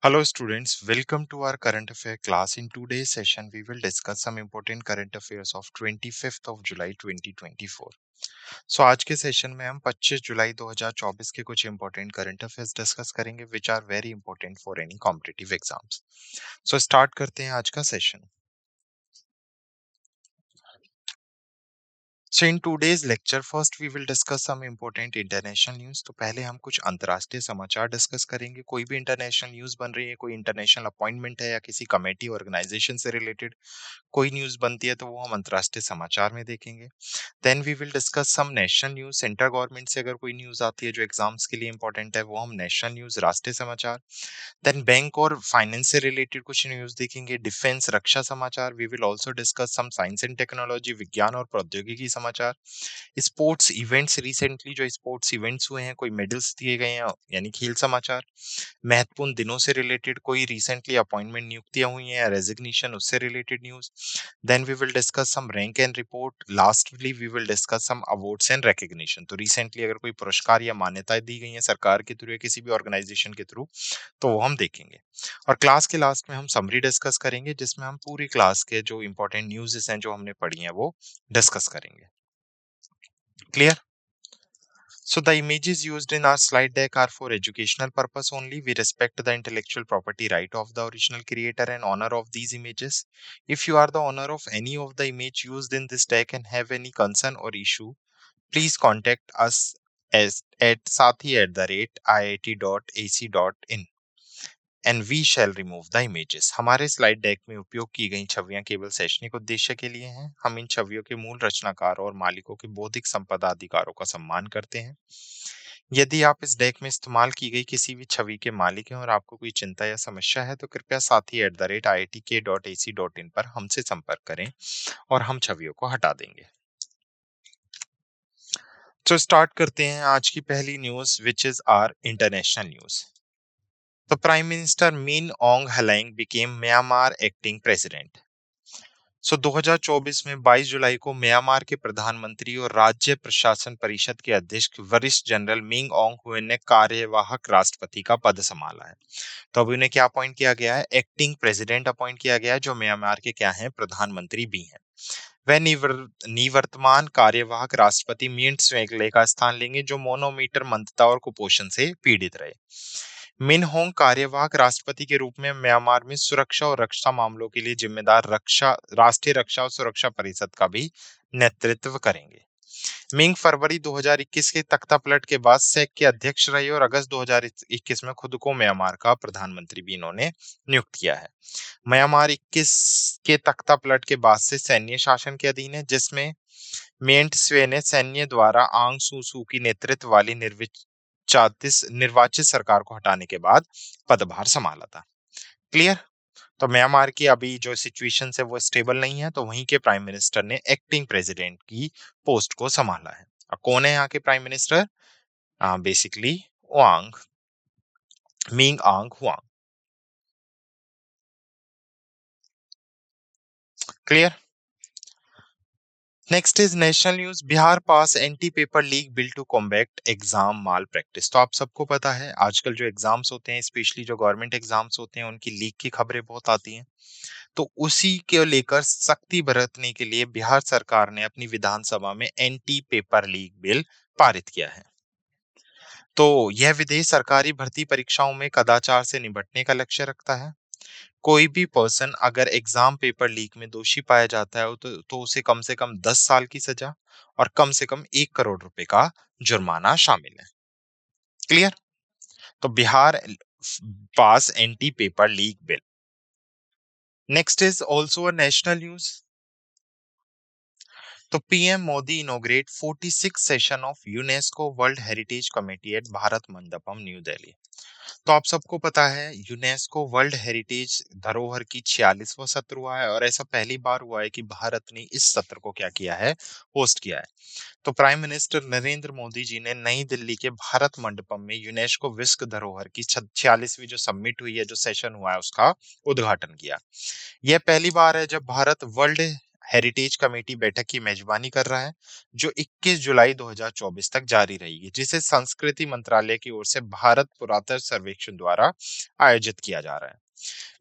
Hello students, welcome to our current affair class. In today's session, we will discuss some important current affairs of 25th of July 2024. So आज के session में हम 25 जुलाई 2024 के कुछ important current affairs discuss करेंगे which are very important for any competitive exams. So start करते हैं आज का session. So in today's lecture, first we will discuss some important international news. तो पहले हम कुछ अंतर्राष्ट्रीय समाचार डिस्कस करेंगे. कोई भी इंटरनेशनल न्यूज बन रही है, कोई इंटरनेशनल अपॉइंटमेंट है या किसी कमेटी ऑर्गेनाइजेशन से रिलेटेड कोई न्यूज बनती है तो वो हम अंतर्राष्ट्रीय समाचार में देखेंगे. Then we will discuss some national news. Central government से अगर कोई न्यूज आती है जो एग्जाम्स के लिए इंपॉर्टेंट है वो हम नेशनल न्यूज, राष्ट्रीय समाचार. देन बैंक और फाइनेंस से रिलेटेड कुछ न्यूज देखेंगे. डिफेंस, रक्षा समाचार. We will also discuss some science and technology, विज्ञान और प्रौद्योगिकी समाचार. स्पोर्ट्स इवेंट्स, रिसेंटली जो स्पोर्ट्स इवेंट्स हुए हैं, कोई मेडल्स दिए गए हैं, यानी खेल समाचार. महत्वपूर्ण दिनों से रिलेटेड कोई रिसेंटली अपॉइंटमेंट, नियुक्तियां हुई हैं या रेजिग्नेशन, उससे related news. Then we will discuss some rank and report. Lastly we will discuss some awards and recognition. तो रिसेंटली अगर कोई पुरस्कार या मान्यताएं दी गई हैं सरकार के थ्रू या किसी भी ऑर्गेनाइजेशन के थ्रू तो वो हम देखेंगे. और क्लास के लास्ट में हम समरी डिस्कस करेंगे जिसमें हम पूरी क्लास के जो इंपॉर्टेंट न्यूज़ हैं जो हमने पढ़ी हैं वो डिस्कस करेंगे. Clear? So the images used in our slide deck are for educational purpose only. We respect the intellectual property right of the original creator and honor of these images. If you are the owner of any of the image used in this deck and have any concern or issue, please contact us at sathi@iit.ac.in and we shall remove the images. हमारे slide deck में उपयोग की गई छवियां केवल शैक्षणिक उद्देश्य के लिए हैं. हम इन छवियों के मूल रचनाकार और मालिकों के बौद्धिक संपदा अधिकारों का सम्मान करते हैं. यदि आप इस डेक में इस्तेमाल की गई किसी भी छवि के मालिक हैं और आपको कोई चिंता या समस्या है तो कृपया sathi@iitk.ac.in पर हमसे संपर्क करें और हम छवियों को हटा देंगे. तो स्टार्ट करते हैं आज की पहली news which is our international news. The Prime Minister Min Aung Hlaing became Myanmar acting president. 2024 में 22 जुलाई को म्यांमार के प्रधानमंत्री और राज्य प्रशासन परिषद के अध्यक्ष वरिष्ठ जनरल मिंग ऑन्ग हुए ने कार्यवाहक राष्ट्रपति का पद संभाला है. तो अभी उन्हें क्या अपॉइंट किया गया है? एक्टिंग प्रेसिडेंट अपॉइंट किया गया है जो म्यांमार के क्या हैं? प्रधानमंत्री भी हैं. वह निवर्तमान कार्यवाहक राष्ट्रपति मिंट स्वेंगले का स्थान लेंगे जो मोनोमीटर मंदता और कुपोषण से पीड़ित रहे. मिन होंग कार्यवाहक राष्ट्रपति के रूप में म्यांमार में सुरक्षा और रक्षा मामलों के लिए जिम्मेदार राष्ट्रीय रक्षा और सुरक्षा परिषद का भी नेतृत्व करेंगे. मिंग फरवरी 2021 के तख्तापलट के बाद सेक के अध्यक्ष रहे और अगस्त 2021 में खुद को म्यांमार का प्रधानमंत्री भी इन्होंने नियुक्त किया है. म्यांमार 21 के तख्तापलट के बाद से सैन्य शासन के अधीन है जिसमें मेंट स्वे ने सैन्य द्वारा आंग सू सू की नेतृत्व वाली निर्वाचित सरकार को हटाने के बाद पदभार संभाला था. क्लियर? तो म्यांमार की अभी जो सिचुएशन है वो स्टेबल नहीं है तो वहीं के प्राइम मिनिस्टर ने एक्टिंग प्रेसिडेंट की पोस्ट को संभाला है. अब कौन है यहाँ के prime minister? Basically Wang, Ming Aung Huang. Clear? Next is national news. Bihar pass anti paper leak bill to combat exam malpractice. तो आप सबको पता है आजकल जो एग्जाम्स होते हैं स्पेशली जो गवर्नमेंट एग्जाम्स होते हैं उनकी लीक की खबरें बहुत आती हैं. तो उसी के लेकर सख्ती बरतने के लिए बिहार सरकार ने अपनी विधानसभा में एंटी पेपर लीक बिल पारित किया है. तो यह विधेयक सरकारी भर्ती परीक्षाओं में कदाचार से निपटने का लक्ष्य रखता है. कोई भी पर्सन अगर एग्जाम पेपर लीक में दोषी पाया जाता है तो उसे कम से कम 10 साल की सजा और कम से कम 1 करोड़ रुपए का जुर्माना शामिल है. क्लियर? तो Bihar pass anti paper leak bill. Next is also a national news. तो PM Modi inaugurate 46 session of UNESCO world heritage committee at Bharat Mandapam New Delhi. तो आप सबको पता है यूनेस्को वर्ल्ड हेरिटेज धरोहर की 46वां सत्र हुआ है और ऐसा पहली बार हुआ है कि भारत ने इस सत्र को क्या किया है? होस्ट किया है. तो प्राइम मिनिस्टर नरेंद्र मोदी जी ने नई दिल्ली के भारत मंडपम में यूनेस्को विश्व धरोहर की 46वीं जो समिट हुई है, जो सेशन हुआ है, उसका उद्घाटन किया. यह पहली बार है जब भारत वर्ल्ड हेरिटेज कमेटी बैठक की मेजबानी कर रहा है, जो 21 जुलाई 2024 तक जारी रहेगी, जिसे संस्कृति मंत्रालय की ओर से भारत पुरातत्व सर्वेक्षण द्वारा आयोजित किया जा रहा है।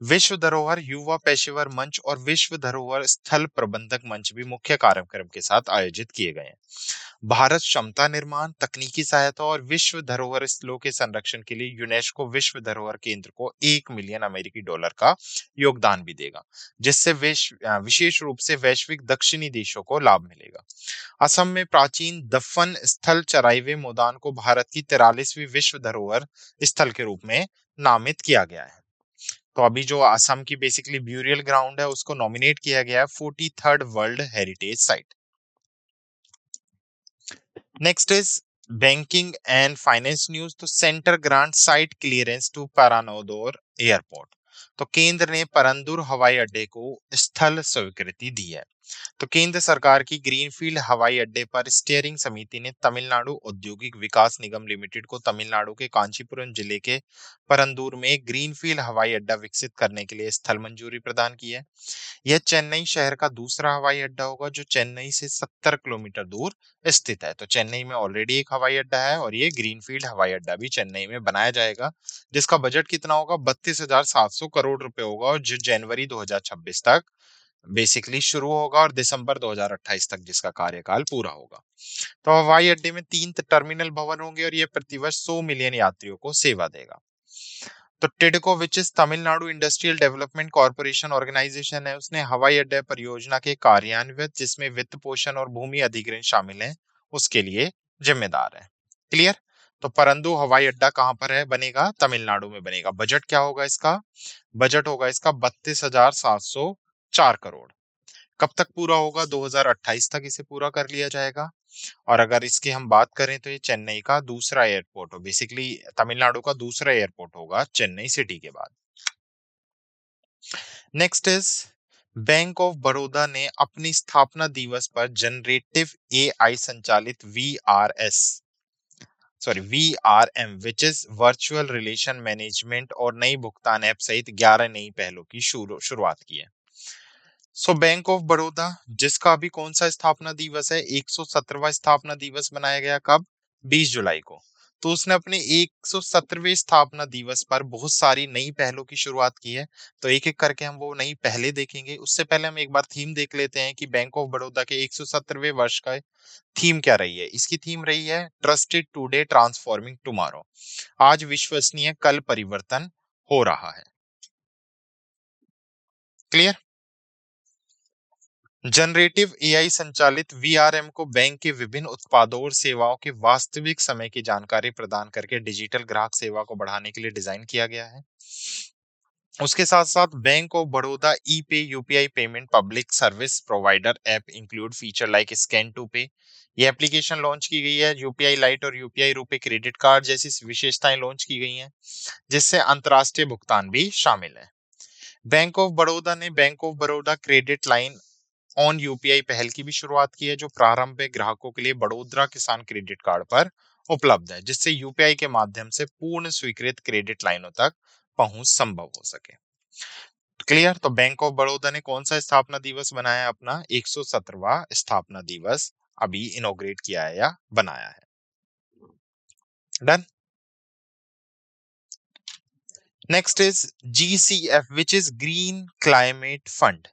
विश्व धरोहर युवा पेशेवर मंच और विश्व धरोहर स्थल प्रबंधक मंच भी मुख्य कार्यक्रम के साथ आयोजित किए गए हैं। भारत क्षमता निर्माण, तकनीकी सहायता और विश्व धरोहर स्थलों के संरक्षण के लिए यूनेस्को विश्व धरोहर केंद्र को 1 मिलियन अमेरिकी डॉलर का योगदान भी देगा, जिससे विशेष रूप से वैश्विक दक्षिणी देशों को लाभ मिलेगा। असम में प्राचीन दफन स्थल चराइवे मैदान को भारत की 43वीं विश्व धरोहर स्थल के रूप में नामित किया गया है। तो अभी जो असम की बेसिकली ब्यूरियल ग्राउंड है, उसको नॉमिनेट किया गया है 43rd world heritage site. Next is banking and finance news. तो centre grant site clearance to Parandur airport. तो केंद्र ने परंदूर हवाई अड्डे को स्थल स्वीकृति दी है। तो केंद्र सरकार की ग्रीनफील्ड हवाई अड्डे पर स्टीयरिंग समिति ने तमिलनाडु औद्योगिक विकास निगम लिमिटेड को तमिलनाडु के कांचीपुरम जिले के परंदूर में ग्रीनफील्ड हवाई अड्डा विकसित करने के लिए स्थल मंजूरी प्रदान की है। यह चेन्नई शहर का दूसरा हवाई अड्डा होगा, जो चेन्नई से 70 किलोमीटर दूर स्थित है। तो चेन्नई में ऑलरेडी एक हवाई अड्डा है और ये ग्रीनफील्ड हवाई अड्डा भी चेन्नई में बनाया जाएगा, जिसका बजट कितना होगा, 32,700 करोड़ रुपए होगा, और जो जनवरी 2026 तक बेसिकली शुरू होगा और दिसंबर 2028 तक जिसका कार्यकाल पूरा होगा। तो हवाई अड्डे में 3 टर्मिनल भवन होंगे और यह प्रतिवर्ष 100 मिलियन यात्रियों को सेवा देगा। तो TIDCO which is Tamil Nadu industrial development corporation organisation है, उसने हवाई अड्डे परियोजना के कार्यान्वित, जिसमें वित्त पोषण और भूमि अधिग्रहण शामिल है, उसके लिए जिम्मेदार है। क्लियर। तो परंदू हवाई अड्डा कहां पर है, बनेगा तमिलनाडु में बनेगा। बजट क्या होगा इसका, बजट होगा इसका 32,704 करोड़। कब तक पूरा होगा, 2028 तक इसे पूरा कर लिया जाएगा। और अगर इसकी हम बात करें तो ये चेन्नई का दूसरा एयरपोर्ट हो, बेसिकली तमिलनाडु का दूसरा एयरपोर्ट होगा चेन्नई सिटी के बाद। Next is bank of Baroda ने अपनी स्थापना दिवस पर जनरेटिव एआई संचालित VRM which is virtual relation management और नई भुगतान ऐप सहित 11 नई पहलों की शुरुआत की है। बैंक ऑफ बड़ौदा, जिसका अभी कौन सा स्थापना दिवस है, 117वां स्थापना दिवस मनाया गया, कब, 20 जुलाई को। तो उसने अपने 117वें स्थापना दिवस पर बहुत सारी नई पहलों की शुरुआत की है। तो एक एक करके हम वो नई पहले देखेंगे। उससे पहले हम एक बार थीम देख लेते हैं कि बैंक ऑफ बड़ौदा के 117वें वर्ष का थीम क्या रही है। इसकी थीम रही है ट्रस्टेड टुडे ट्रांसफॉर्मिंग टुमारो। आज विश्वसनीय, कल परिवर्तन हो रहा है। क्लियर। जनरेटिव एआई संचालित वीआरएम को बैंक के विभिन्न उत्पादों और सेवाओं के वास्तविक समय की जानकारी प्रदान करके डिजिटल ग्राहक सेवा को बढ़ाने के लिए डिजाइन किया गया है। उसके साथ साथ bank of Baroda e pay UPI payment public service provider app include feature like scan to pay. ये एप्लीकेशन लॉन्च की गई है। यूपीआई लाइट और यूपीआई रुपे क्रेडिट कार्ड जैसी विशेषताएं लॉन्च की गई हैं, जिससे अंतरराष्ट्रीय भुगतान भी शामिल है। बैंक ऑफ बड़ौदा ने bank of Baroda credit line on UPI पहल की भी शुरुआत की है, जो प्रारंभिक ग्राहकों के लिए बड़ोदरा किसान क्रेडिट कार्ड पर उपलब्ध है, जिससे यूपीआई के माध्यम से पूर्ण स्वीकृत क्रेडिट लाइनों तक पहुंच संभव हो सके। क्लियर। तो बैंक ऑफ बड़ौदा ने कौन सा स्थापना दिवस बनाया, अपना 117वां स्थापना दिवस अभी इनॉग्रेट किया है या बनाया है। Done. Next is GCF which is Green Climate Fund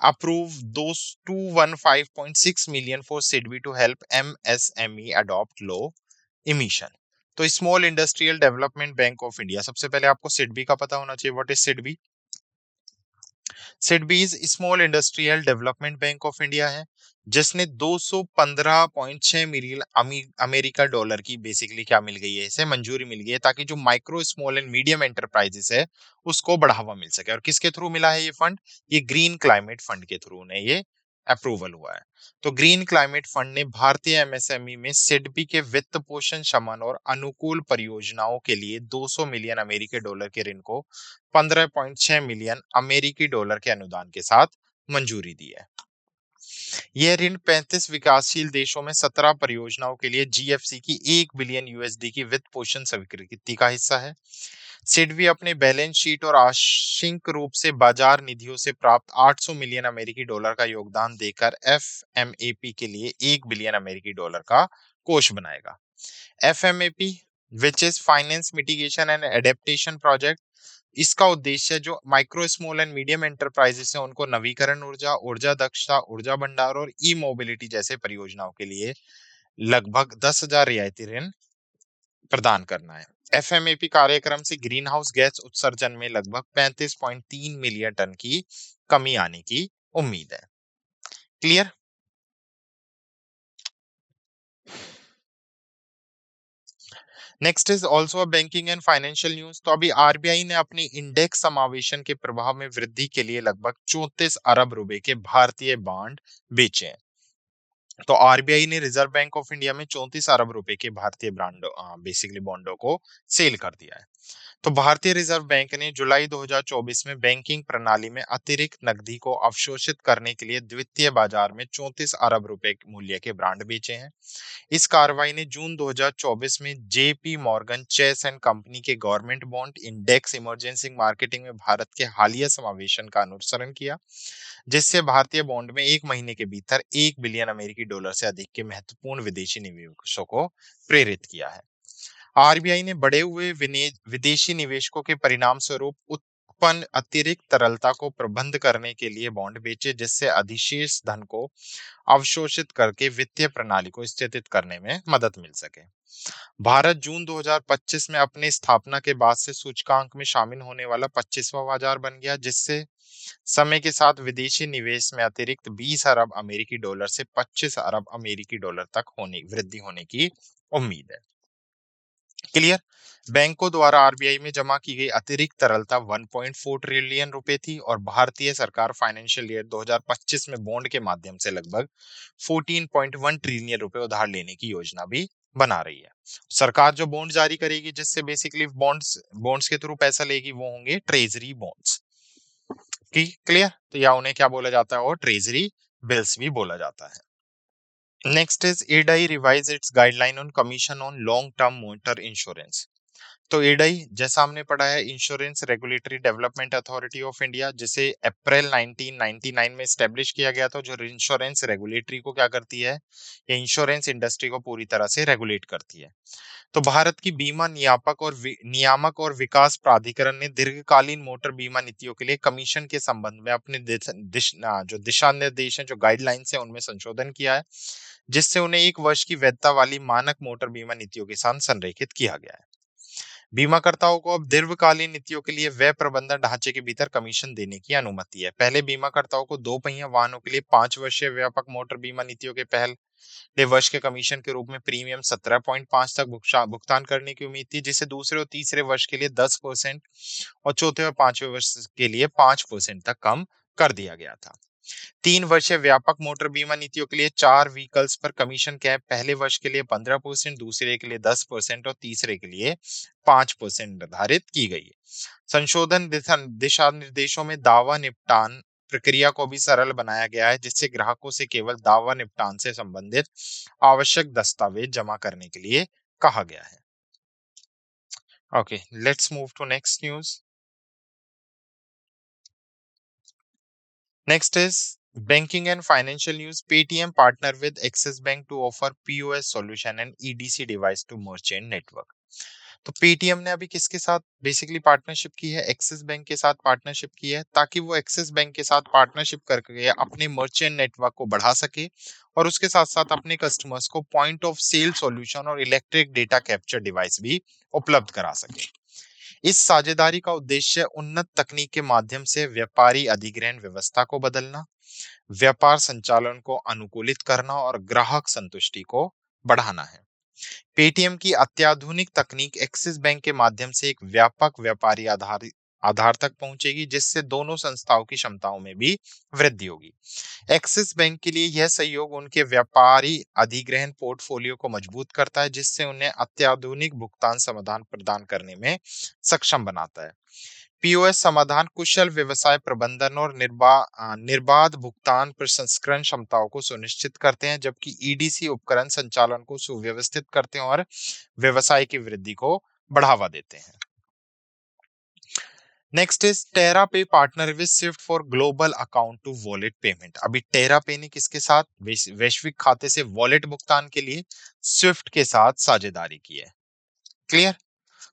approve those 215.6 million for SIDBI to help MSME adopt low emission। तो small industrial development bank of India, सबसे पहले आपको सिडबी का पता होना चाहिए। What is SIDBI. SIDBI is small industrial development bank of India है, जिसने 215.6 मिलियन अमेरिका डॉलर की बेसिकली क्या मिल गई है, इसे मंजूरी मिल गई है, ताकि जो micro small and medium enterprises है उसको बढ़ावा मिल सके। और किसके थ्रू मिला है ये फंड, ये ग्रीन क्लाइमेट फंड के थ्रू ने ये अप्रूवल हुआ है। तो ग्रीन क्लाइमेट फंड ने भारतीय एमएसएमई में सिडबी के वित्त पोषण शमन और अनुकूल परियोजनाओं के लिए 200 मिलियन अमेरिकी डॉलर के ऋण को 15.6 मिलियन अमेरिकी डॉलर के अनुदान के साथ मंजूरी दी है। यह ऋण 35 विकासशील देशों में 17 परियोजनाओं के लिए जीएफसी की 1 बिलियन यूएसडी की वित्त पोषण स्वीकृति का हिस्सा है। सिडबी अपने बैलेंस शीट और आंशिक रूप से बाजार निधियों से प्राप्त 800 मिलियन अमेरिकी डॉलर का योगदान देकर एफएमएपी के लिए 1 बिलियन अमेरिकी डॉलर का कोष बनाएगा। FMAP which is finance mitigation and adaptation project, इसका उद्देश्य जो micro small and medium enterprises है उनको नवीकरण ऊर्जा, ऊर्जा दक्षता, ऊर्जा भंडार और ई मोबिलिटी जैसे परियोजनाओं के लिए लगभग 10,000 रियायती ऋण प्रदान करना है। एफएमएपी कार्यक्रम से ग्रीन हाउस गैस उत्सर्जन में लगभग 35.3 मिलियन टन की कमी आने की उम्मीद है। Clear? Next is also banking and financial news. तो अभी आरबीआई ने अपनी इंडेक्स समावेशन के प्रभाव में वृद्धि के लिए लगभग 34 अरब रुपए के भारतीय बॉन्ड बेचे हैं। तो आरबीआई ने रिजर्व बैंक ऑफ इंडिया में 34 अरब रुपए के भारतीय ब्रांड बेसिकली बॉन्डों को सेल कर दिया है। तो भारतीय रिजर्व बैंक ने जुलाई 2024 में बैंकिंग प्रणाली में अतिरिक्त नकदी को अवशोषित करने के लिए द्वितीय बाजार में 34 अरब रुपए मूल्य के ब्रांड बेचे हैं। इस कार्रवाई ने जून 2024 में JP Morgan Chase and company के government bond index emergency marketing में भारत के हालिया समावेशन का अनुसरण किया, जिससे भारतीय बॉन्ड में एक महीने के भीतर 1 बिलियन अमेरिकी डॉलर से अधिक के महत्वपूर्ण विदेशी निवेशकों को प्रेरित किया है। आरबीआई ने बढ़े हुए विदेशी निवेशकों के परिणाम स्वरूप उत्पन्न अतिरिक्त तरलता को प्रबंध करने के लिए बॉन्ड बेचे, जिससे अधिशेष धन को अवशोषित करके वित्तीय प्रणाली को स्थितित करने में मदद मिल सके। भारत जून 2025 में अपनी स्थापना के बाद से सूचकांक में शामिल होने वाला 25वां बाजार बन गया, जिससे समय के साथ विदेशी निवेश में अतिरिक्त 20 अरब अमेरिकी डॉलर से 25 अरब अमेरिकी डॉलर तक वृद्धि होने की उम्मीद है। क्लियर? बैंकों द्वारा आरबीआई में जमा की गई अतिरिक्त तरलता 1.4 ट्रिलियन रुपए थी और भारतीय सरकार फाइनेंशियल ईयर 2025 में बॉन्ड के माध्यम से लगभग 14.1 ट्रिलियन रुपए उधार लेने की योजना भी बना रही है। सरकार जो बॉन्ड जारी करेगी, जिससे बेसिकली बॉन्ड्स बॉन्ड्स के थ्रू पैसा लेगी, वो होंगे ट्रेजरी बॉन्ड्स की। क्लियर? तो या उन्हें क्या बोला जाता है, और ट्रेजरी बिल्स भी बोला जाता है। Next is एडाई revise it's guideline on commission on long term motor insurance. तो एडाई, जैसा हमने पढ़ा है, insurance regulatory development authority of India, जिसे अप्रैल 1999 में स्टैब्लिश किया गया था, जो इंश्योरेंस रेगुलेटरी को क्या करती है, ये इंश्योरेंस इंडस्ट्री को पूरी तरह से रेगुलेट करती है। तो भारत की बीमा नियामक और विकास प्राधिकरण ने दीर्घकालीन मोटर बीमा नीतियों के लिए कमीशन के संबंध में अपने जो दिशा निर्देश है, जो गाइडलाइंस है, उनमें संशोधन किया है, जिससे उन्हें 1 वर्ष की वैधता वाली मानक मोटर बीमा नीतियों के साथ संरेखित किया गया है। बीमाकर्ताओं को अब दीर्घकालीन नीतियों के लिए व्यय प्रबंधन ढांचे के भीतर कमीशन देने की अनुमति है। पहले बीमाकर्ताओं को 2 पहिया वाहनों के लिए 5 वर्षीय व्यापक मोटर बीमा नीतियों के पहले वर्ष के कमीशन के रूप में प्रीमियम 17.5 तक भुगतान करने की उम्मीद थी, जिसे दूसरे और तीसरे वर्ष के लिए 10% और चौथे और पांचवें वर्ष के लिए 5% तक कम कर दिया गया था। 3 वर्षीय व्यापक मोटर बीमा नीतियों के लिए 4 व्हीकल्स पर कमीशन कैप पहले वर्ष के लिए 15%, दूसरे के लिए 10% और तीसरे के लिए 5% निर्धारित की गई है। संशोधन दिशा निर्देशों में दावा निपटान प्रक्रिया को भी सरल बनाया गया है, जिससे ग्राहकों से केवल दावा निपटान से संबंधित आवश्यक दस्तावेज जमा करने के लिए कहा गया है। Okay, let's move to next news. Next is banking and financial news. Paytm partner with Axis Bank to offer POS solution and EDC device to merchant network. तो पेटीएम ने अभी किसके साथ बेसिकली पार्टनरशिप की है? एक्सिस बैंक के साथ partnership की है, ताकि वो एक्सिस बैंक के साथ पार्टनरशिप करके अपने मर्चेंट नेटवर्क को बढ़ा सके और उसके साथ साथ अपने कस्टमर्स को पॉइंट ऑफ सेल सॉल्यूशन और इलेक्ट्रिक डेटा कैप्चर डिवाइस भी उपलब्ध करा सके। इस साझेदारी का उद्देश्य उन्नत तकनीक के माध्यम से व्यापारी अधिग्रहण व्यवस्था को बदलना, व्यापार संचालन को अनुकूलित करना और ग्राहक संतुष्टि को बढ़ाना है। पेटीएम की अत्याधुनिक तकनीक एक्सिस बैंक के माध्यम से एक व्यापक व्यापारी आधार तक पहुंचेगी, जिससे दोनों संस्थाओं की क्षमताओं में भी वृद्धि होगी। एक्सिस बैंक के लिए यह सहयोग उनके व्यापारी अधिग्रहण पोर्टफोलियो को मजबूत करता है, जिससे उन्हें अत्याधुनिक भुगतान समाधान प्रदान करने में सक्षम बनाता है। पीओएस समाधान कुशल व्यवसाय प्रबंधन और निर्बाध भुगतान प्रसंस्करण क्षमताओं को सुनिश्चित करते हैं, जबकि ईडीसी उपकरण संचालन को सुव्यवस्थित करते हैं और व्यवसाय की वृद्धि को बढ़ावा देते हैं। Next is TerraPay partner with SWIFT for global account to wallet payment. अभी टेरा पे ने किसके साथ वैश्विक खाते से वॉलेट भुगतान के लिए स्विफ्ट के साथ साझेदारी की है। क्लियर।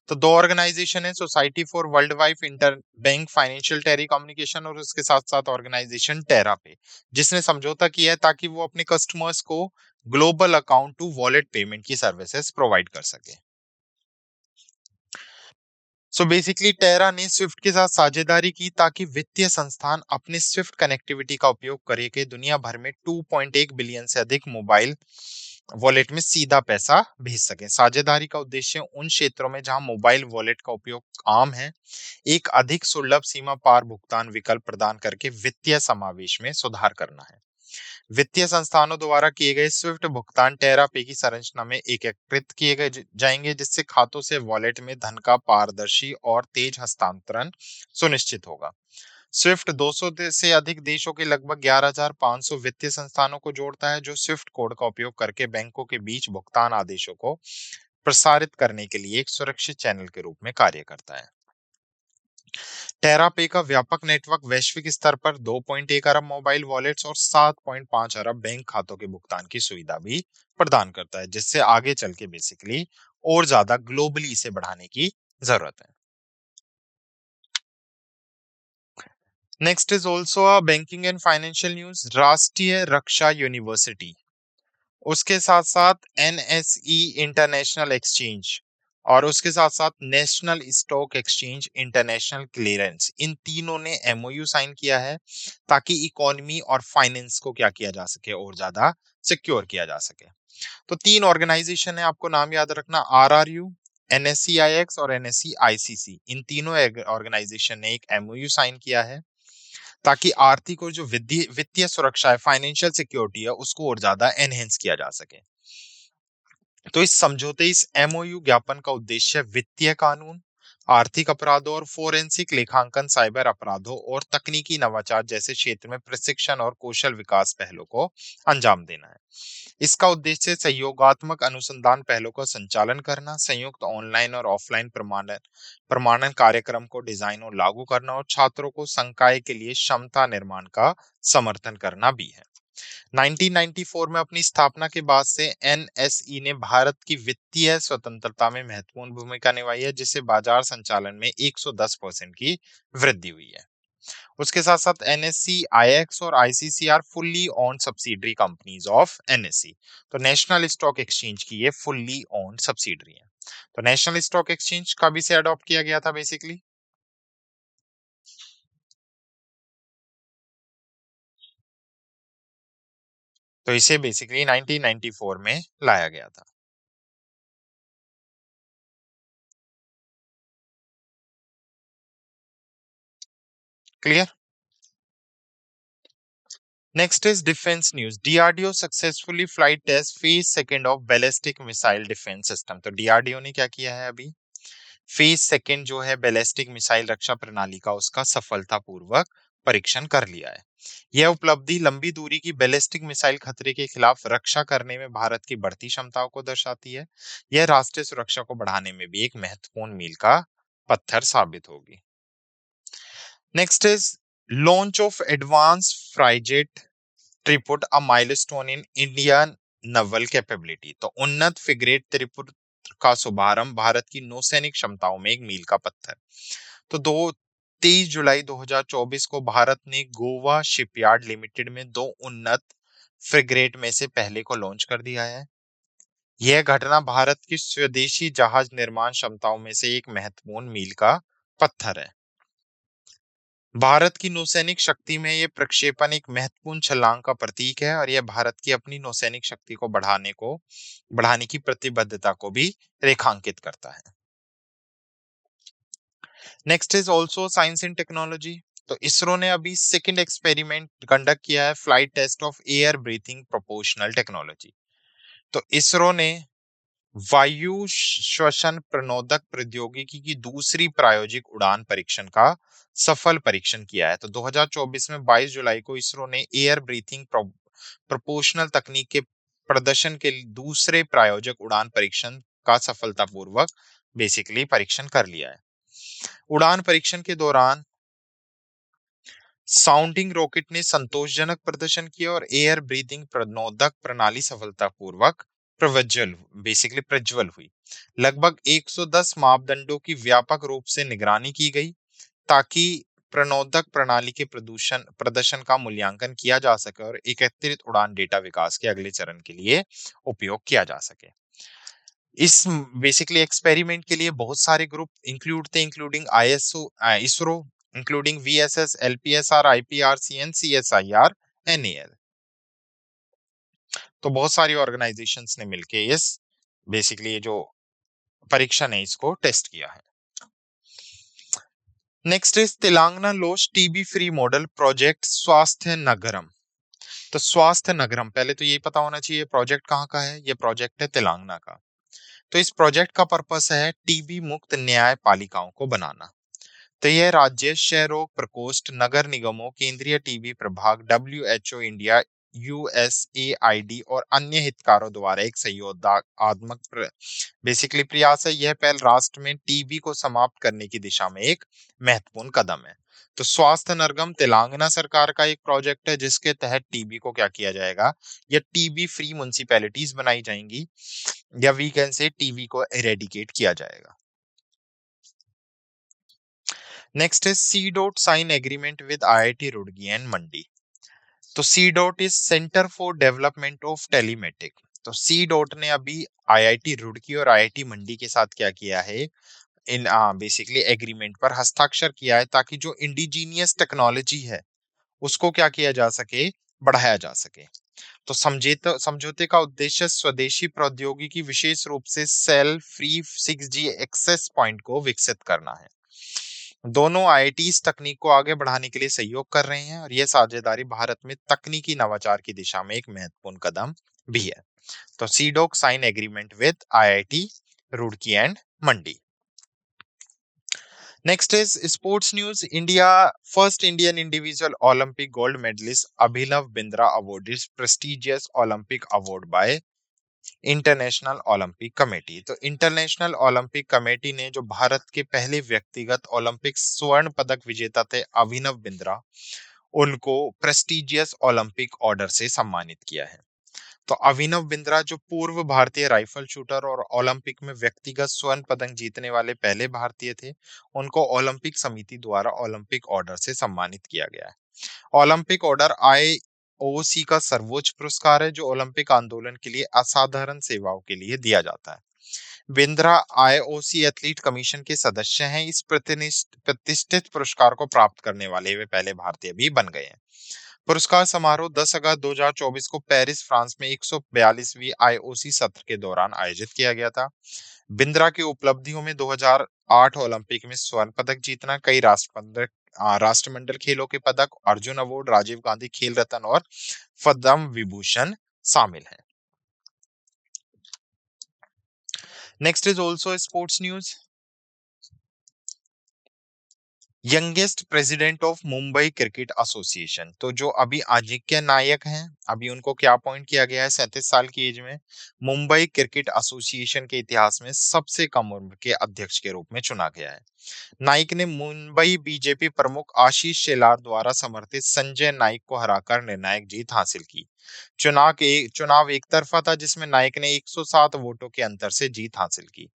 तो दो ऑर्गेनाइजेशन है, society for worldwide interbank financial telecommunication और उसके साथ साथ ऑर्गेनाइजेशन टेरा पे, जिसने समझौता किया है ताकि वो अपने कस्टमर्स को global account to wallet payment की सर्विसेज प्रोवाइड कर सके। सो बेसिकली टेरा ने स्विफ्ट के साथ साझेदारी की ताकि वित्तीय संस्थान अपने स्विफ्ट कनेक्टिविटी का उपयोग करके दुनिया भर में 2.1 बिलियन से अधिक मोबाइल वॉलेट में सीधा पैसा भेज सके। साझेदारी का उद्देश्य उन क्षेत्रों में जहां मोबाइल वॉलेट का उपयोग आम है, एक अधिक सुलभ सीमा पार भुगतान विकल्प प्रदान करके वित्तीय समावेश में सुधार करना है। वित्तीय संस्थानों द्वारा किए गए स्विफ्ट भुगतान टेरा पे की संरचना में एकत्रित किए गए जाएंगे, जिससे खातों से वॉलेट में धन का पारदर्शी और तेज हस्तांतरण सुनिश्चित होगा। स्विफ्ट 200 से अधिक देशों के लगभग 11,500 वित्तीय संस्थानों को जोड़ता है, जो स्विफ्ट कोड का उपयोग करके बैंकों के बीच भुगतान आदेशों को प्रसारित करने के लिए एक सुरक्षित चैनल के रूप में कार्य करता है। टेरापे का व्यापक नेटवर्क वैश्विक स्तर पर 2.1 अरब मोबाइल वॉलेट्स और 7.5 अरब बैंक खातों के भुगतान की सुविधा भी प्रदान करता है, जिससे आगे चल के बेसिकली और ज्यादा ग्लोबली इसे बढ़ाने की जरूरत है। Next is also a banking and financial news. राष्ट्रीय रक्षा यूनिवर्सिटी, उसके साथ साथ एनएसई इंटरनेशनल एक्सचेंज और उसके साथ साथ national stock exchange international clearance, इन तीनों ने एमओयू साइन किया है ताकि इकोनॉमी और फाइनेंस को क्या किया जा सके और ज्यादा सिक्योर किया जा सके। तो तीन ऑर्गेनाइजेशन है, आपको नाम याद रखना, आरआरयू, एनएससी आईएक्स और एनएससी आईसीसी। इन तीनों ऑर्गेनाइजेशन ने एक एमओयू साइन किया है ताकि आर्थिक और जो वित्तीय वित्तीय सुरक्षा है, फाइनेंशियल सिक्योरिटी है, उसको और ज्यादा एनहेंस किया जा सके। तो इस समझौते, इस एमओयू ज्ञापन का उद्देश्य वित्तीय कानून, आर्थिक अपराधों और फोरेंसिक लेखांकन, साइबर अपराधों और तकनीकी नवाचार जैसे क्षेत्र में प्रशिक्षण और कौशल विकास पहलों को अंजाम देना है। इसका उद्देश्य सहयोगात्मक अनुसंधान पहलों का संचालन करना, संयुक्त ऑनलाइन और ऑफलाइन प्रमाणन प्रमाणन कार्यक्रम को डिजाइन और लागू करना और छात्रों को संकाय के लिए क्षमता निर्माण का समर्थन करना भी है। 1994 में अपनी स्थापना के बाद से एनएसई ने भारत की वित्तीय स्वतंत्रता में महत्वपूर्ण भूमिका निभाई है, जिससे बाजार संचालन में 110% की वृद्धि हुई है। उसके साथ साथ एनएससी आईएक्स और ICC are fully owned subsidiary companies of NSC. तो नेशनल स्टॉक एक्सचेंज की ये फुल्ली ओन्ड सब्सिडरी है। तो नेशनल स्टॉक एक्सचेंज कभी से अडॉप्ट किया गया था बेसिकली? तो इसे बेसिकली 1994 में लाया गया था। Clear. Next is defence news. DRDO successfully flight test phase second of ballistic missile defence system. तो डीआरडीओ ने क्या किया है, अभी फेज सेकंड जो है बैलिस्टिक मिसाइल रक्षा प्रणाली का, उसका सफलतापूर्वक परीक्षण कर लिया है। यह उपलब्धि लंबी दूरी की बैलिस्टिक मिसाइल खतरे के खिलाफ रक्षा करने में भारत की बढ़ती क्षमताओं को दर्शाती है। यह राष्ट्रीय सुरक्षा को बढ़ाने में भी एक महत्वपूर्ण मील का पत्थर साबित होगी। Next is launch of advance frigate Triput, a milestone in Indian naval capability. तो उन्नत फ्रिगेट त्रिपुट का शुभारंभ भारत की नौसैनिक क्षमताओं में एक मील का पत्थर। तो 23 जुलाई 2024 को भारत ने गोवा शिपयार्ड लिमिटेड में दो उन्नत फ्रिगेट में से पहले को लॉन्च कर दिया है। यह घटना भारत की स्वदेशी जहाज निर्माण क्षमताओं में से एक महत्वपूर्ण मील का पत्थर है। भारत की नौसैनिक शक्ति में यह प्रक्षेपण एक महत्वपूर्ण छलांग का प्रतीक है और यह भारत की अपनी नौसैनिक शक्ति को बढ़ाने की प्रतिबद्धता को भी रेखांकित करता है। Next is also science and technology. तो इसरो ने अभी सेकंड एक्सपेरिमेंट कंडक्ट किया है, flight test of air breathing proportional technology. तो इसरो ने वायु श्वसन प्रणोदक प्रौद्योगिकी की दूसरी प्रायोगिक उड़ान परीक्षण का सफल परीक्षण किया है। तो 2024 में 22 जुलाई को इसरो ने एयर ब्रीथिंग प्रोपोर्शनल तकनीक के प्रदर्शन के दूसरे प्रायोगिक उड़ान परीक्षण का सफलतापूर्वक बेसिकली परीक्षण कर लिया है। उड़ान परीक्षण के दौरान साउंडिंग रॉकेट ने संतोषजनक प्रदर्शन किया और एयर ब्रीथिंग प्रणोदक प्रणाली सफलतापूर्वक प्रज्वल प्रज्वल हुई। लगभग 110 मापदंडों की व्यापक रूप से निगरानी की गई ताकि प्रणोदक प्रणाली के प्रदूषण प्रदर्शन का मूल्यांकन किया जा सके और एकत्रित उड़ान डेटा विकास के अगले चरण के लिए उपयोग किया जा सके। इस एक्सपेरिमेंट के लिए बहुत सारे ग्रुप इंक्लूड थे, including ISO, ISRO, including VSS, LPSR, IPRCN, CSIR, NAL. तो बहुत सारी ऑर्गेनाइजेशंस ने मिलके इस ये जो परीक्षण है इसको टेस्ट किया है। Next is Telangana launch TB free model project स्वास्थ्य नगरम। तो स्वास्थ्य नगरम, पहले तो ये पता होना चाहिए प्रोजेक्ट कहाँ का है। ये प्रोजेक्ट है तेलंगाना का। तो इस प्रोजेक्ट का पर्पस है टीबी मुक्त न्याय पालिकाओं को बनाना। तो यह राज्य, शहरों, प्रकोष्ठ, नगर निगमों, केंद्रीय टीबी प्रभाग, डब्ल्यूएचओ इंडिया, यूएसएआईडी और अन्य हितकारों द्वारा एक सहयोगात्मक प्रयास है। यह पहल राष्ट्र में टीबी को समाप्त करने की दिशा में एक महत्वपूर्ण कदम है। तो स्वास्थ्य नरगम तेलंगाना सरकार का एक प्रोजेक्ट है जिसके तहत टीबी को क्या किया जाएगा, या टीबी फ्री म्युनिसिपैलिटीज बनाई जाएंगी, या वी कैन से टीबी को इरेडिकेट किया जाएगा। Next is C dot sign agreement with IIT Roorkee and Mandi. तो C dot is centre for development of telematic. तो सी डॉट ने अभी आईआईटी रुड़की और आईआईटी मंडी के साथ क्या किया है, इन एग्रीमेंट पर हस्ताक्षर किया है ताकि जो इंडिजीनियस टेक्नोलॉजी है उसको क्या किया जा सके, बढ़ाया जा सके। तो समझौते का उद्देश्य स्वदेशी प्रौद्योगिकी, विशेष रूप से cell free 6G access point को विकसित करना है। दोनों आईआईटी इस तकनीक को आगे बढ़ाने के लिए सहयोग कर रहे हैं और यह साझेदारी भारत में तकनीकी नवाचार की दिशा में एक महत्वपूर्ण कदम भी है। तो CDOT sign agreement with IIT Roorkee and Mandi. Next is sports news. India first Indian individual Olympic gold medallist Abhinav Bindra awarded prestigious Olympic award by international Olympic committee. तो इंटरनेशनल ओलंपिक कमेटी ने जो भारत के पहले व्यक्तिगत ओलंपिक स्वर्ण पदक विजेता थे अभिनव बिंद्रा, उनको प्रेस्टिजियस ओलंपिक ऑर्डर से सम्मानित किया है। तो अभिनव बिंद्रा जो पूर्व भारतीय राइफल शूटर और ओलंपिक में व्यक्तिगत स्वर्ण पदक जीतने वाले पहले भारतीय थे, उनको ओलंपिक समिति द्वारा ओलंपिक ऑर्डर से सम्मानित किया गया है। ओलंपिक ऑर्डर आईओसी का सर्वोच्च पुरस्कार है जो ओलंपिक आंदोलन के लिए असाधारण सेवाओं के लिए दिया जाता है। बिंद्रा आईओसी एथलीट कमीशन के सदस्य हैं। इस प्रतिष्ठित पुरस्कार को प्राप्त करने वाले वे पहले भारतीय भी बन गए हैं। पुरस्कार समारोह 10 अगस्त 2024 को पेरिस, फ्रांस में 142वीं आईओसी सत्र के दौरान आयोजित किया गया था। बिंद्रा की उपलब्धियों में 2008 ओलंपिक में स्वर्ण पदक जीतना, कई राष्ट्रमंडल खेलों के पदक, अर्जुन अवार्ड, राजीव गांधी खेल रत्न और पद्म विभूषण शामिल है। Next is also sports news. Youngest president of Mumbai cricket association. तो जो अभी अजिंक्य नायक हैं, अभी उनको क्या अपॉइंट किया गया है 37 साल की एज में, मुंबई क्रिकेट एसोसिएशन के इतिहास में सबसे कम उम्र के अध्यक्ष के रूप में चुना गया है। नाइक ने मुंबई बीजेपी प्रमुख आशीष शेलार द्वारा समर्थित संजय नाइक को हराकर निर्णायक जीत हासिल की। चुनाव एक तरफा था जिसमें नाइक ने 107 वोटों के अंतर से जीत हासिल की।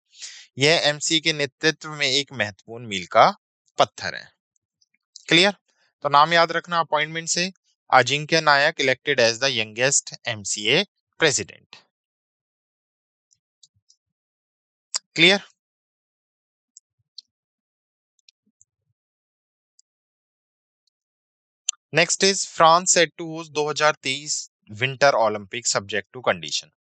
यह एमसी के नेतृत्व में एक महत्वपूर्ण मील का पत्थर है। क्लियर? तो नाम याद रखना अपॉइंटमेंट से, Ajinkya Naik elected as the youngest MCA president. Clear? Next is France set to host 2023 winter Olympic subject to condition.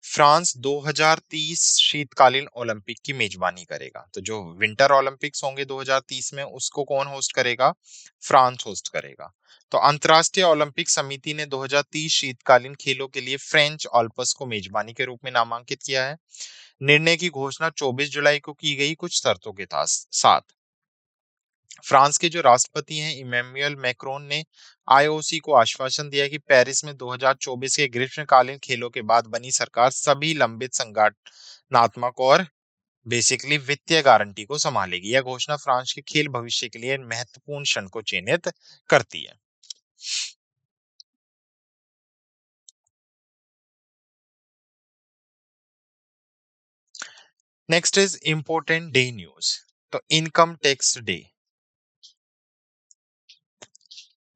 France 2030 शीतकालीन ओलंपिक की मेजबानी करेगा। तो जो विंटर ओलंपिक्स होंगे 2030 में, उसको कौन होस्ट करेगा? फ्रांस होस्ट करेगा। तो अंतरराष्ट्रीय ओलंपिक समिति ने 2030 शीतकालीन खेलों के लिए फ्रेंच ऑल्प्स को मेजबानी के रूप में नामांकित किया है। निर्णय की घोषणा 24 जुलाई को की गई कुछ शर्तों के साथ। फ्रांस के जो राष्ट्रपति हैं इमैनुअल मैक्रोन ने आईओसी को आश्वासन दिया कि पेरिस में 2024 के ग्रीष्मकालीन खेलों के बाद बनी सरकार सभी लंबित संगठनात्मक और बेसिकली वित्तीय गारंटी को संभालेगी। यह घोषणा फ्रांस के खेल भविष्य के लिए महत्वपूर्ण क्षण को चिन्हित करती है। Next is important day news. तो इनकम टैक्स डे।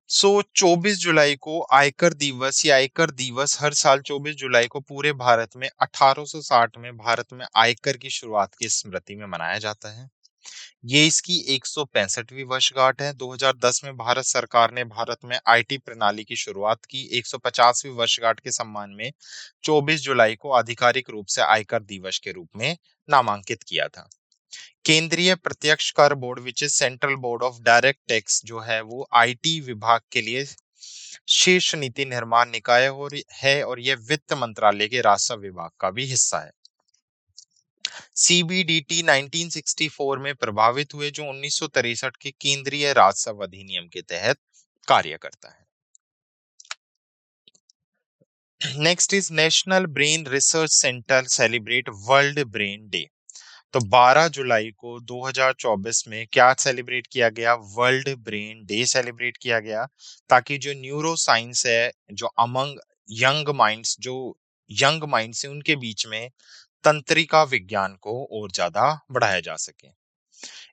सो 24 जुलाई को आयकर दिवस या आयकर दिवस हर साल 24 जुलाई को पूरे भारत में 1860 में भारत में आयकर की शुरुआत की स्मृति में मनाया जाता है। ये इसकी 165वीं वर्षगांठ है। 2010 में भारत सरकार ने भारत में आईटी प्रणाली की शुरुआत की। 150वीं वर्षगांठ के सम्मान में 24 जुलाई को आधिकारिक रूप से आयकर दिवस के रूप में नामांकित किया था। केंद्रीय प्रत्यक्ष कर board which is central board of direct tax जो है वो आईटी विभाग के लिए शीर्ष नीति निर्माण निकाय और यह वित्त मंत्रालय के राजस्व विभाग का भी हिस्सा है। सीबीडीटी 1964 में प्रभावित हुए जो 1963 के केंद्रीय राजस्व अधिनियम के तहत कार्य करता है। Next is national brain research centre celebrate world brain day. तो 12 जुलाई को 2024 में क्या सेलिब्रेट किया गया? वर्ल्ड ब्रेन डे सेलिब्रेट किया गया, ताकि जो न्यूरो साइंस है, जो अमंग यंग माइंड्स है उनके बीच में तंत्रिका विज्ञान को और ज्यादा बढ़ाया जा सके।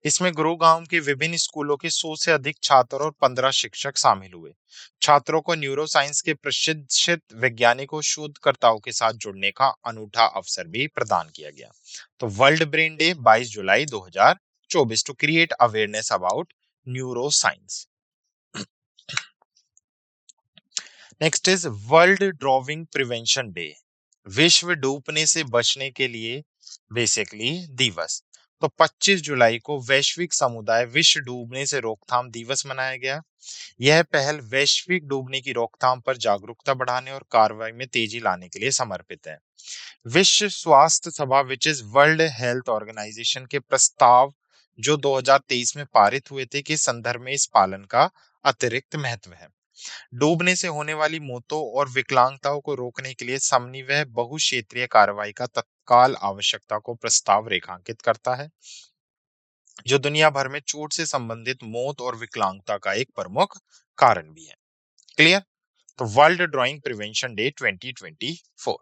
इसमें गुरुग्राम के विभिन्न स्कूलों के 100 से अधिक छात्र और 15 शिक्षक शामिल हुए। छात्रों को न्यूरो साइंस के प्रशिक्षित वैज्ञानिकों शोधकर्ताओं के साथ जुड़ने का अनूठा अवसर भी प्रदान किया गया। तो world brain day 22 July 2024 to create awareness about neuroscience. Next is world drowning prevention day. विश्व डूबने से बचने के लिए बेसिकली दिवस। तो 25 जुलाई को वैश्विक समुदाय विश्व डूबने से रोकथाम दिवस मनाया गया। यह पहल वैश्विक डूबने की रोकथाम पर जागरूकता बढ़ाने और कार्रवाई में तेजी लाने के लिए समर्पित है। विश्व स्वास्थ्य सभा which is world health organization के प्रस्ताव जो 2023 में पारित हुए थे के संदर्भ में इस पालन का अतिरिक्त महत्व है। डूबने से होने वाली मौतों और विकलांगताओं को रोकने के लिए समन्वय बहुक्षेत्रीय कार्रवाई का तत्काल आवश्यकता को प्रस्ताव रेखांकित करता है, जो दुनिया भर में चोट से संबंधित मौत और विकलांगता का एक प्रमुख कारण भी है। क्लियर? तो world drawing prevention day 2024।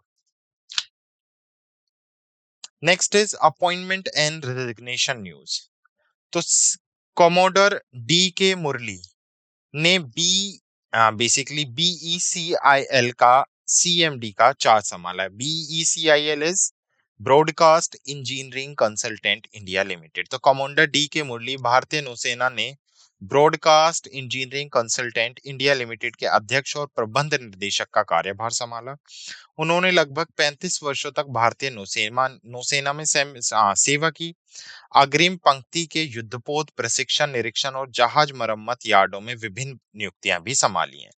Next is appointment and resignation news. तो कमोडर डी के मुरली ने बेसिकली बीईसीआईएल का सीएमडी का चार्ज संभाला है। BECIL is broadcast engineering consultant India limited. तो कमांडर डी के मुरली भारतीय नौसेना ने broadcast engineering consultant India limited के अध्यक्ष और प्रबंध निर्देशक का कार्यभार संभाला। उन्होंने लगभग 35 वर्षों तक भारतीय नौसेना में सेवा की। अग्रिम पंक्ति के युद्धपोत प्रशिक्षण निरीक्षण और जहाज मरम्मत यार्डों में विभिन्न नियुक्तियां भी संभाली हैं।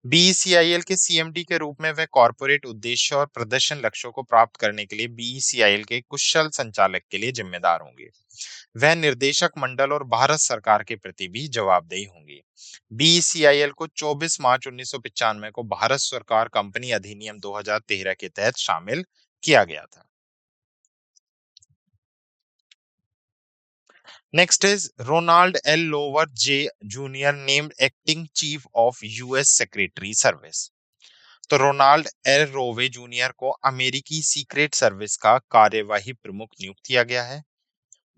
बीईसीआईएल के सीएमडी के रूप में वे कॉरपोरेट उद्देश्य और प्रदर्शन लक्ष्यों को प्राप्त करने के लिए बीईसीआईएल के कुशल संचालक के लिए जिम्मेदार होंगे। वह निर्देशक मंडल और भारत सरकार के प्रति भी जवाबदेही होंगे। बीईसीआईएल को 24 मार्च 1995 को भारत सरकार कंपनी अधिनियम 2013 के तहत शामिल किया गया था। Next is Ronald L. Lower J. Jr. named acting chief of US Secretary Service. तो रोनाल्ड एल रोवे जूनियर को अमेरिकी सीक्रेट सर्विस का कार्यवाही प्रमुख नियुक्त किया गया है।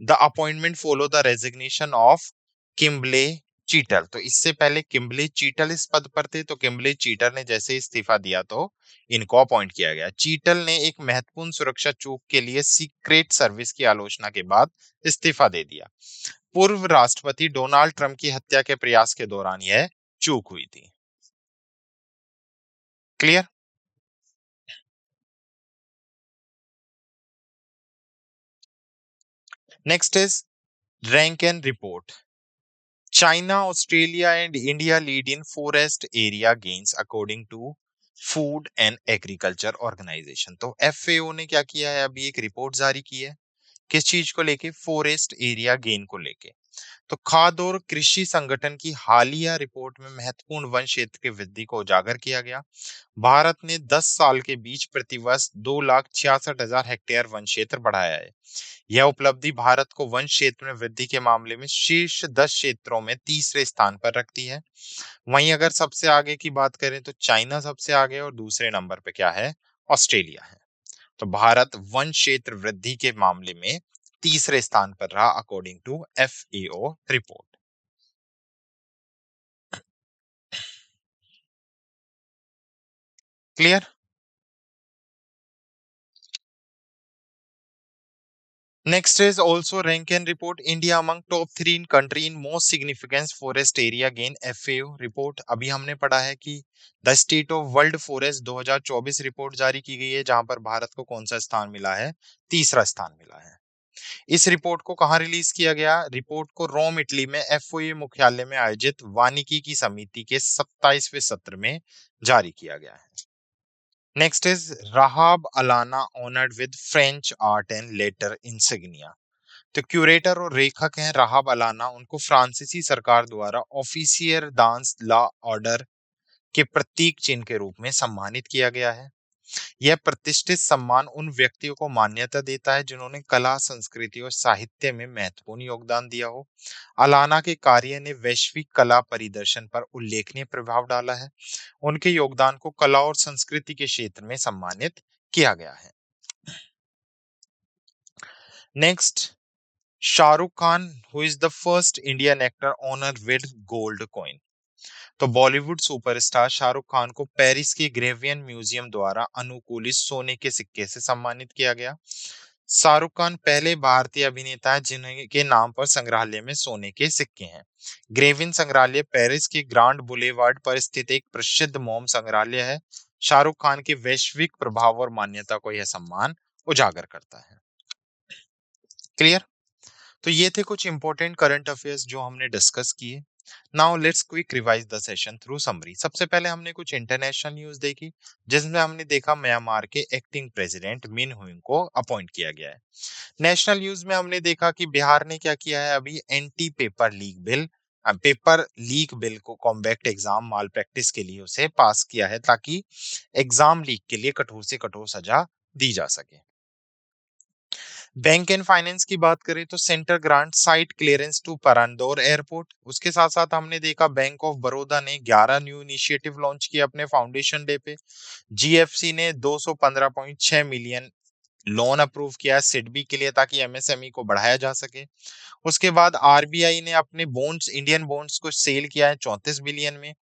The appointment follow the resignation of Kimble Cheetal. तो इससे पहले किम्बले चीटल इस पद पर थे, तो किम्बले चीटल ने जैसे इस्तीफा दिया तो इनको अपॉइंट किया गया। चीटल ने एक महत्वपूर्ण सुरक्षा चूक के लिए सीक्रेट सर्विस की आलोचना के बाद इस्तीफा दे दिया। पूर्व राष्ट्रपति डोनाल्ड ट्रंप की हत्या के प्रयास के दौरान यह चूक हुई थी। Clear? Next is rank and report. China, Australia and India lead in forest area gains according to food and agriculture organization. तो एफएओ ने क्या किया है, अभी एक रिपोर्ट जारी की है। किस चीज को लेके? फॉरेस्ट एरिया गेन को लेके। तो खाद्य और कृषि संगठन की हालिया रिपोर्ट में महत्वपूर्ण वन क्षेत्र की वृद्धि को उजागर किया गया। भारत ने 10 साल के बीच प्रतिवर्ष 2,66,000 हेक्टेयर वन क्षेत्र बढ़ाया है। यह उपलब्धि भारत को वन क्षेत्र में वृद्धि के मामले में शीर्ष 10 क्षेत्रों में तीसरे स्थान पर रखती है। वहीं अगर सबसे आगे की बात करें तो चाइना सबसे आगे और दूसरे नंबर पे क्या है? ऑस्ट्रेलिया है। तो भारत वन क्षेत्र वृद्धि के मामले में तीसरे स्थान पर रहा according to FAO report. Clear? Next is also rank and report India among top 3 in country in most significance forest area gain FAO report। अभी हमने पढ़ा है कि the state of world forest 2024 report जारी की गई है जहां पर भारत को कौन सा स्थान मिला है? तीसरा स्थान मिला है। इस रिपोर्ट को कहां रिलीज किया गया? रिपोर्ट को रोम इटली में एफओए मुख्यालय में आयोजित वानिकी की समिति के 27वें सत्र में जारी किया गया है। Next is Rahaab Allana honoured with French art and letter insignia. तो क्यूरेटर और लेखक हैं राहाब अलाना, उनको फ्रांसीसी सरकार द्वारा ऑफिसियर डांस ला ऑर्डर के प्रतीक चिन्ह के रूप में सम्मानित किया गया है। यह प्रतिष्ठित सम्मान उन व्यक्तियों को मान्यता देता है जिन्होंने कला, संस्कृति और साहित्य में महत्वपूर्ण योगदान दिया हो। अलाना के कार्य ने वैश्विक कला परिदर्शन पर उल्लेखनीय प्रभाव डाला है। उनके योगदान को कला और संस्कृति के क्षेत्र में सम्मानित किया गया है। Next, Shahrukh Khan who is the first Indian actor honour with gold coin. तो बॉलीवुड सुपरस्टार शाहरुख खान को पेरिस के ग्रेवियन म्यूजियम द्वारा अनुकूलित सोने के सिक्के से सम्मानित किया गया। शाहरुख खान पहले भारतीय अभिनेता हैं जिनके नाम पर संग्रहालय में सोने के सिक्के हैं। ग्रेवियन संग्रहालय पेरिस के ग्रांड बुलेवार्ड पर स्थित एक प्रसिद्ध मोम संग्रहालय है। शाहरुख खान के वैश्विक प्रभाव और मान्यता को यह सम्मान उजागर करता है। क्लियर? तो ये थे कुछ इंपॉर्टेंट करंट अफेयर्स जो हमने डिस्कस किए। Now let's quick revise the session through summary. सबसे पहले हमने कुछ इंटरनेशनल न्यूज देखी जिसमें हमने देखा म्यांमार के एक्टिंग प्रेसिडेंट मिन हुइंग को अपॉइंट किया गया है। नेशनल न्यूज में हमने देखा कि बिहार ने क्या किया है, अभी एंटी पेपर लीक बिल को कॉम्बैक्ट एग्जाम माल प्रैक्टिस के लिए उसे पास किया है ताकि एग्जाम लीक के लिए कठोर से कठोर सजा दी जा सके। बैंक एंड फाइनेंस की बात करें तो centre grant site clearance to Parandur airport. उसके साथ साथ हमने देखा बैंक ऑफ बड़ौदा ने 11 न्यू इनिशिएटिव लॉन्च किए अपने फाउंडेशन डे पे। जीएफसी ने 215.6 मिलियन लोन अप्रूव किया है सिडबी के लिए ताकि एमएसएमई को बढ़ाया जा सके। उसके बाद आरबीआई ने अपने बॉन्ड्स, इंडियन बॉन्ड्स को सेल किया है 34 बिलियन में।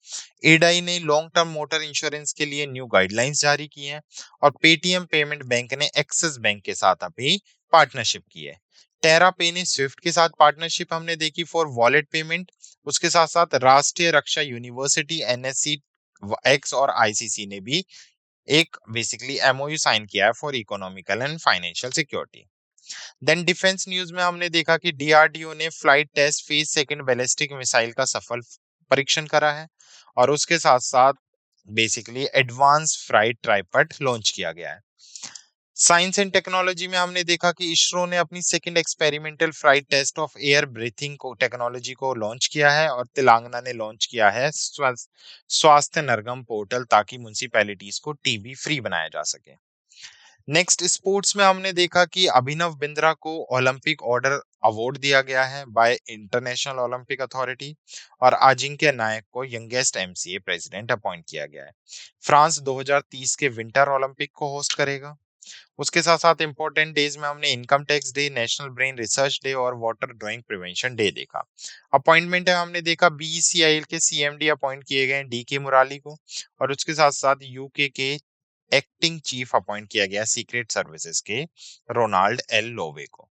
एडाई ने लॉन्ग टर्म मोटर इंश्योरेंस के लिए न्यू गाइडलाइंस जारी की हैं और पेटीएम पेमेंट बैंक ने एक्सिस बैंक के साथ अभी पार्टनरशिप की है। टेरा पे ने स्विफ्ट के साथ पार्टनरशिप हमने देखी फॉर वॉलेट पेमेंट। उसके साथ साथ Rashtriya Raksha university NSC X और आईसीसी ने भी एक बेसिकली एमओयू साइन किया है for economical and financial security. Then defence news में हमने देखा कि डीआरडीओ ने flight test phase second ballistic missile का सफल परीक्षण करा है और उसके साथ साथ basically advance flight tripod launch किया गया है। साइंस एंड टेक्नोलॉजी में हमने देखा कि इसरो ने अपनी second experimental flight test of air breathing को टेक्नोलॉजी को लॉन्च किया है और तेलंगाना ने लॉन्च किया है स्वास्थ्य नरगम पोर्टल ताकि म्युनिसिपैलिटीज को टीबी फ्री बनाया जा सके। नेक्स्ट, स्पोर्ट्स में हमने देखा कि अभिनव बिंद्रा को ओलंपिक ऑर्डर अवार्ड दिया गया है बाय इंटरनेशनल ओलंपिक अथॉरिटी और अजिंक्य नायक को यंगेस्ट एमसीए प्रेसिडेंट अपॉइंट किया गया है। फ्रांस 2030 के विंटर ओलंपिक को होस्ट करेगा। उसके साथ साथ इंपॉर्टेंट डेज में हमने income tax day, national brain research day और वाटर ड्राइंग प्रिवेंशन डे देखा। अपॉइंटमेंट है हमने देखा बीईसीआईएल के सीएमडी अपॉइंट किए गए डी के मुराली को और उसके साथ साथ यूके के एक्टिंग चीफ अपॉइंट किया गया सीक्रेट सर्विसेज के रोनाल्ड एल लोवे को।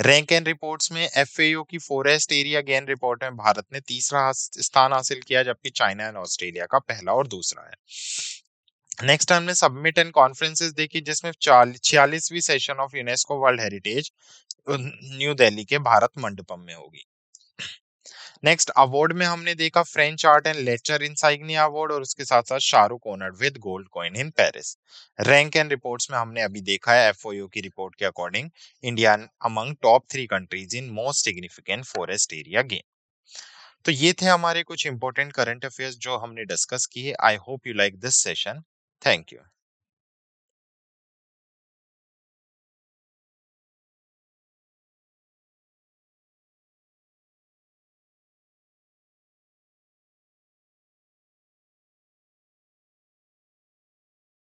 रैंक एंड रिपोर्ट्स में एफएओ की फॉरेस्ट एरिया गेन रिपोर्ट में भारत ने तीसरा स्थान हासिल किया जबकि चाइना एंड ऑस्ट्रेलिया का पहला और दूसरा है। नेक्स्ट हमने सबमिट एंड कॉन्फ्रेंसेस देखी जिसमें 46वीं session of UNESCO world heritage New Delhi के भारत मंडपम में होगी। नेक्स्ट अवार्ड में हमने देखा French art and literature insignia award और उसके साथ साथ Shahrukh honoured with gold coin in Paris. Rank and reports में हमने अभी देखा है एफओयू की रिपोर्ट के according India among top 3 countries in most significant forest area gain. तो ये थे हमारे कुछ इंपॉर्टेंट करंट अफेयर्स जो हमने डिस्कस किए। I hope you like this session. Thank you.